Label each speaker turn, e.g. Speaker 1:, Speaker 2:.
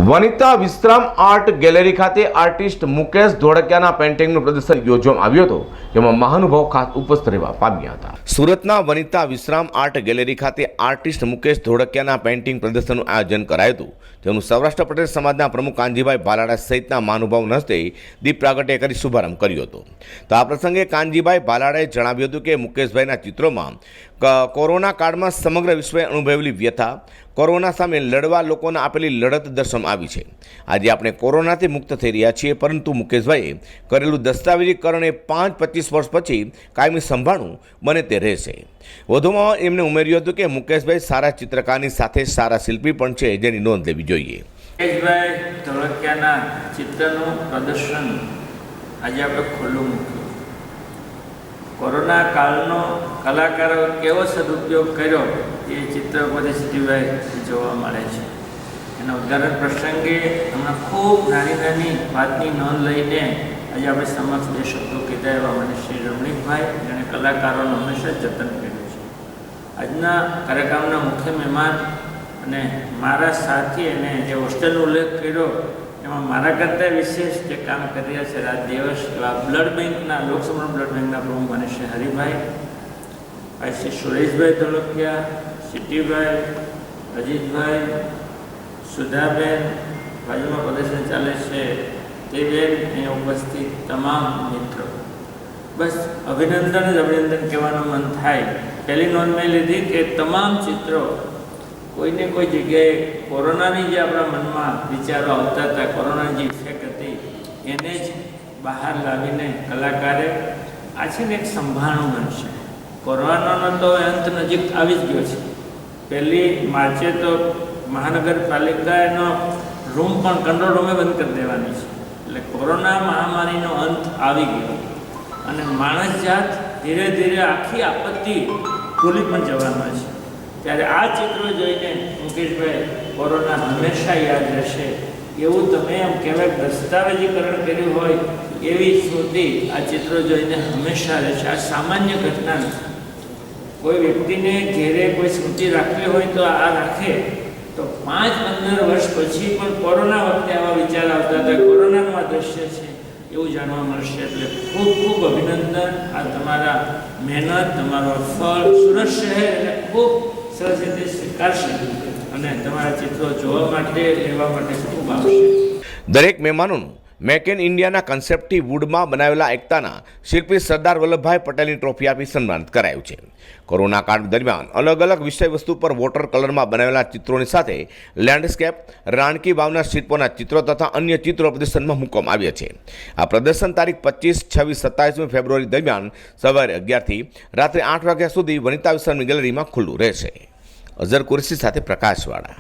Speaker 1: વનિતા વિશ્રામ art gallery ખાતે artist Mukesh ધોળકિયાના પેઇન્ટિંગનું પ્રદર્શન યોજવામાં આવ્યું હતું, જેમાં મહાનુભાવ ખાસ ઉપસ્થિત રહેવા પામ્યા હતા। સુરતના વનિતા વિશ્રામ આર્ટ ગેલેરી ખાતે આર્ટિસ્ટ મુકેશ ધોળકિયાના પેઇન્ટિંગ પ્રદર્શનનું આયોજન કરાયું હતું, જેનું સૌરાષ્ટ્ર પટેલ સમાજના પ્રમુખ કાનજીભાઈ ભાલાડા સહિતના મહાનુભાવોના હસ્તે દીપ પ્રાગટ્ય કરી શુભારંભ કર્યો હતો। તો આ પ્રસંગે કાનજીભાઈ ભાલાડાએ જણાવ્યું હતું કે મુકેશભાઈના ચિત્રોમાં કોરોના કાળમાં સમગ્ર વિશ્વએ અનુભવેલી વ્યથા, કોરોના સામે લડવા લોકોને આપેલી લડત દર્શાવવામાં આવી છે। આજે આપણે કોરોનાથી મુક્ત થઈ રહ્યા છીએ, પરંતુ મુકેશભાઈએ કરેલું દસ્તાવેજીકરણ એ 5-25 વર્ષ પછી કાયમી સંભાળવું બને તે રહેશે। વધુમાં એમણે ઉમેર્યું હતું કે મુકેશભાઈ સારા ચિત્રકારની સાથે સારા શિલ્પી પણ છે, જેની નોંધ લેવી જોઈએ।
Speaker 2: મુકેશભાઈ ધોળકિયાના ચિત્રનું પ્રદર્શન આજે આપણે ખુલ્લું મૂક્યું। કોરોના કાળનો કલાકારો કેવો સદુપયોગ કર્યો એ ચિત્ર પરથી સીટીભાઈ જોવા મળે છે। એના ઉદાહરણ પ્રસંગે હમણાં ખૂબ નાની વાતની નોંધ લઈને આજે આપણે સમક્ષ બે શબ્દો કીધા એવા મને શ્રી રમણીકભાઈ, જેણે કલાકારોનું હંમેશા જતન કર્યું છે। આજના કાર્યક્રમના મુખ્ય મહેમાન અને મારા સાથી અને જે હોસ્ટેલનો ઉલ્લેખ કર્યો એમાં મારા કરતાં વિશેષ જે કામ કરી રહ્યા છે રાત દિવસ એવા બ્લડ બેંકના લોકસમરણ બ્લડ બેંકના પ્રમુખ મને શ્રી હરિભાઈ, ભાઈ શ્રી સુરેશભાઈ ધોળકિયા, સીટીભાઈ, અજીતભાઈ, સુધાબેન, બાજુમાં પ્રદર્શન ચાલે છે તે બેન, અહીંયા ઉપસ્થિત તમામ મિત્રો, બસ અભિનંદન જ અભિનંદન કહેવાનું મન થાય। પહેલી નોંધ મેં લીધી કે તમામ ચિત્રો કોઈને કોઈ જગ્યાએ કોરોનાની જે આપણા મનમાં વિચારો આવતા હતા, કોરોનાની જે ઇફેક્ટ હતી એને જ બહાર લાવીને કલાકારે આ છે ને એક સંભાળણું બનશે। કોરોનાનો તો અંત નજીક આવી જ ગયો છે। 1 માર્ચે તો મહાનગરપાલિકાનો રૂમ પણ કંટ્રોલ રૂમે બંધ કરી દેવાની છે, એટલે કોરોના મહામારીનો અંત આવી ગયો અને માણસ જાત ધીરે ધીરે આખી આપત્તિ ભૂલી પણ જવાના છે। ત્યારે આ ચિત્રો જોઈને મુકેશભાઈ કોરોના હંમેશા યાદ રહેશે એવું તમે એમ કહેવાય દસ્તાવેજીકરણ કર્યું હોય એવી સ્મૃતિ આ ચિત્રો જોઈને હંમેશા રહેશે। આ સામાન્ય ઘટના નથી। કોઈ વ્યક્તિને ઘેરે કોઈ સ્મૃતિ રાખવી હોય તો આ રાખે તો 5-15 વર્ષ પછી પણ કોરોના વખતે આવા વિચાર આવતા હતા, કોરોનાનું આ દ્રશ્ય છે એવું જાણવા મળશે। એટલે ખૂબ ખૂબ અભિનંદન, આ તમારા મહેનત, તમારો ફળ સુરત શહેર એટલે ખૂબ સરસ રીતે સ્વીકારશે અને તમારા ચિત્રો જોવા માટે લેવા માટે ખૂબ આવશે।
Speaker 1: દરેક મહેમાનોનું મેક ઇન ઇન્ડિયાના કન્સેપ્ટથી વુડમાં બનાવેલા એકતાના શિલ્પી સરદાર વલ્લભભાઈ પટેલની ટ્રોફી આપી સન્માનિત કરાયું છે। કોરોના કાળ દરમિયાન અલગ અલગ વિષય વસ્તુ પર વોટર કલરમાં બનાવેલા ચિત્રોની સાથે લેન્ડસ્કેપ, રાણકી વાવના શિલ્પોના ચિત્રો તથા અન્ય ચિત્રો પ્રદર્શનમાં મૂકવામાં આવ્યા છે। આ પ્રદર્શન તારીખ 25, 26, 27 ફેબ્રુઆરી દરમિયાન સવારે 11 થી રાત્રે 8 વાગ્યા સુધી વનિતા વિશ્રામ ગેલેરીમાં ખુલ્લું રહેશે। અઝર કુરેશી સાથે પ્રકાશવાળા।